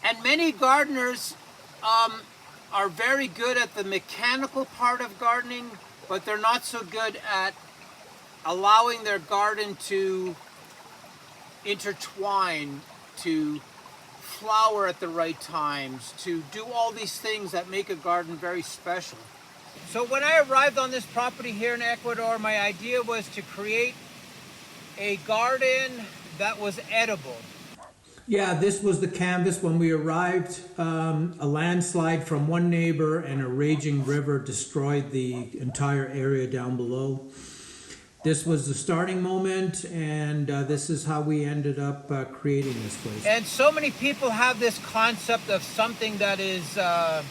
And many gardeners are very good at the mechanical part of gardening, but they're not so good at allowing their garden to intertwine, to flower at the right times, to do all these things that make a garden very special. So when I arrived on this property here in Ecuador, my idea was to create a garden that was edible. Yeah, this was the canvas when we arrived. A landslide from one neighbor and a raging river destroyed the entire area down below. This was the starting moment, and this is how we ended up creating this place. And so many people have this concept of something that is a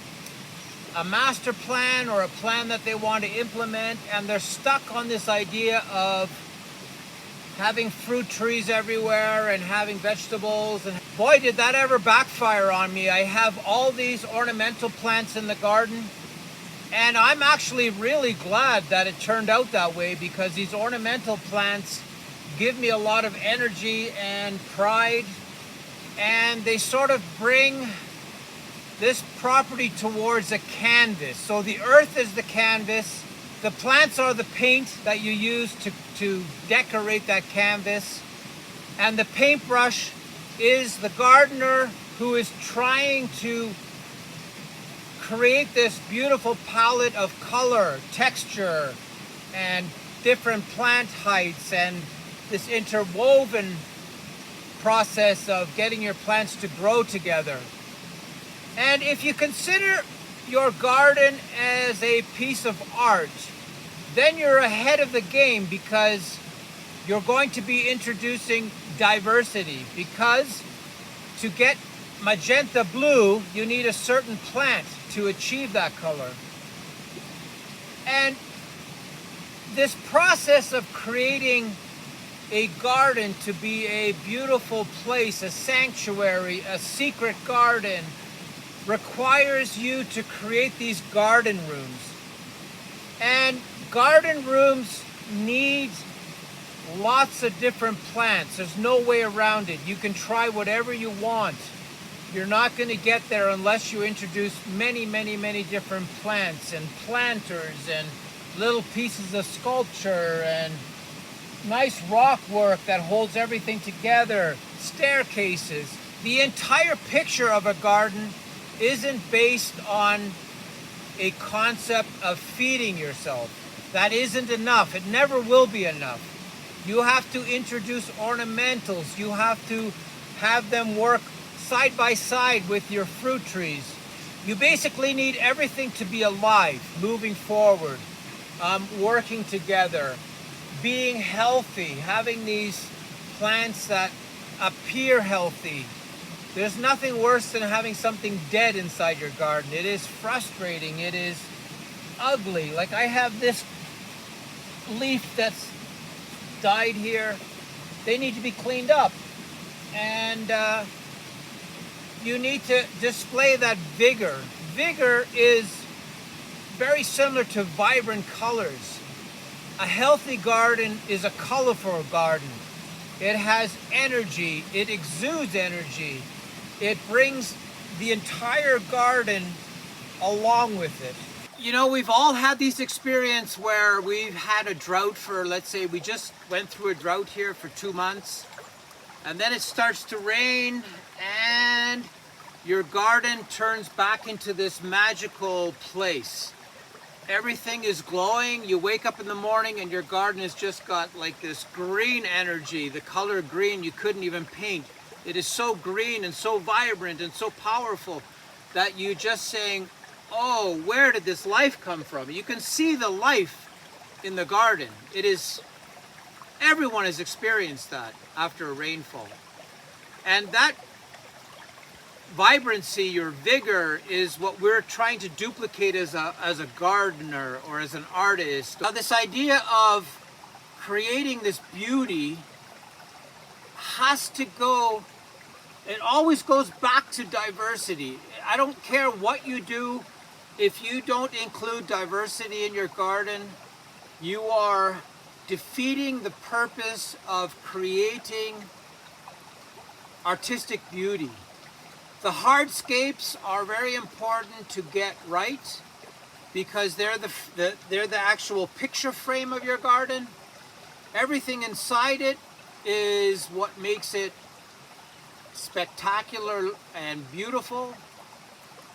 master plan or a plan that they want to implement, and they're stuck on this idea of having fruit trees everywhere and having vegetables. And boy, did that ever backfire on me. I have all these ornamental plants in the garden, and I'm actually really glad that it turned out that way, because these ornamental plants give me a lot of energy and pride, and they sort of bring this property towards a canvas. So the earth is the canvas, the plants are the paint that you use to decorate that canvas, and the paintbrush is the gardener who is trying to create this beautiful palette of color, texture, and different plant heights, and this interwoven process of getting your plants to grow together. And if you consider your garden as a piece of art, then you're ahead of the game, because you're going to be introducing diversity. Because to get magenta blue, you need a certain plant to achieve that color. And this process of creating a garden to be a beautiful place, a sanctuary, a secret garden, requires you to create these garden rooms. And garden rooms need lots of different plants. There's no way around it. You can try whatever you want. You're not going to get there unless you introduce many, many, many different plants and planters and little pieces of sculpture and nice rock work that holds everything together, staircases. The entire picture of a garden isn't based on a concept of feeding yourself. That isn't enough. It never will be enough. You have to introduce ornamentals. You have to have them work side by side with your fruit trees. You basically need everything to be alive, moving forward, working together, being healthy, having these plants that appear healthy. There's nothing worse than having something dead inside your garden. It is frustrating. It is ugly. Like I have this leaf that's died here. They need to be cleaned up. And you need to display that vigor. Vigor is very similar to vibrant colors. A healthy garden is a colorful garden. It has energy. It exudes energy. It brings the entire garden along with it. You know, we've all had these experiences where we've had a drought for, let's say, we just went through a drought here for 2 months, and then it starts to rain, and your garden turns back into this magical place. Everything is glowing. You wake up in the morning and your garden has just got like this green energy, the color green you couldn't even paint. It is so green and so vibrant and so powerful that you just saying, oh, where did this life come from? You can see the life in the garden. It is, everyone has experienced that after a rainfall. And that vibrancy, your vigor, is what we're trying to duplicate as a gardener or as an artist. Now, this idea of creating this beauty has to go, it always goes back to diversity. I don't care what you do, if you don't include diversity in your garden, you are defeating the purpose of creating artistic beauty. The hardscapes are very important to get right because they're the actual picture frame of your garden. Everything inside it is what makes it spectacular and beautiful.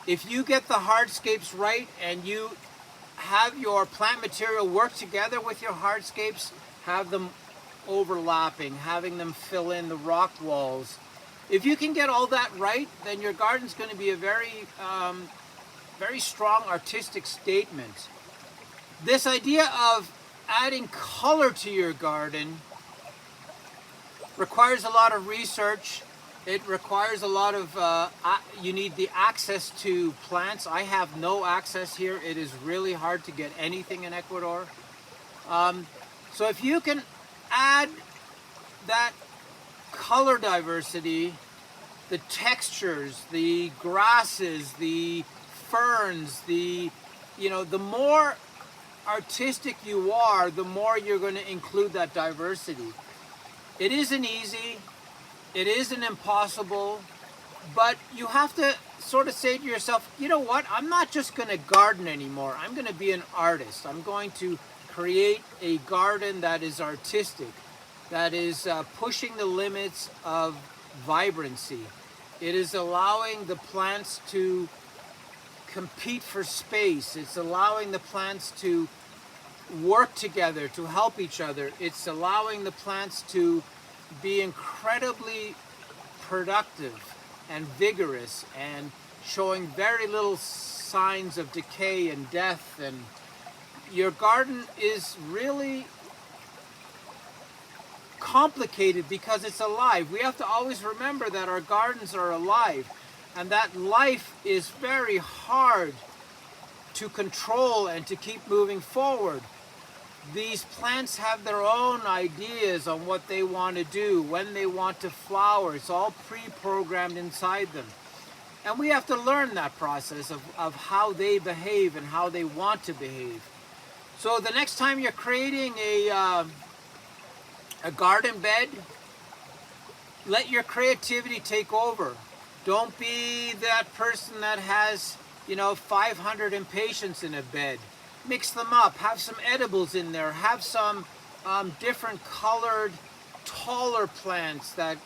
If you get the hardscapes right and you have your plant material work together with your hardscapes, have them overlapping, having them fill in the rock walls. If you can get all that right, then your garden's going to be a very strong artistic statement. This idea of adding color to your garden requires a lot of research. It requires a lot of, you need the access to plants. I have no access here. It is really hard to get anything in Ecuador. So if you can add that color diversity, the textures, the grasses, the ferns, the more artistic you are, the more you're going to include that diversity. It isn't easy. It isn't impossible, but you have to sort of say to yourself, you know what, I'm not just going to garden anymore. I'm going to be an artist. I'm going to create a garden that is artistic, that is pushing the limits of vibrancy. It is allowing the plants to compete for space. It's allowing the plants to work together, to help each other. It's allowing the plants to be incredibly productive and vigorous and showing very little signs of decay and death. And your garden is really complicated because it's alive. We have to always remember that our gardens are alive and that life is very hard to control and to keep moving forward. These plants have their own ideas on what they want to do, when they want to flower. It's all pre-programmed inside them. And we have to learn that process of how they behave and how they want to behave. So the next time you're creating a garden bed, let your creativity take over. Don't be that person that has, 500 impatiens in a bed. Mix them up, have some edibles in there, have some different colored, taller plants that,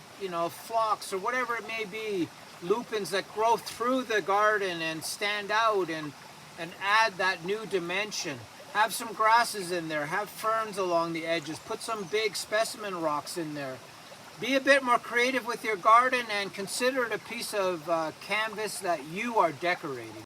phlox or whatever it may be, lupins that grow through the garden and stand out and add that new dimension. Have some grasses in there, have ferns along the edges, put some big specimen rocks in there. Be a bit more creative with your garden and consider it a piece of canvas that you are decorating.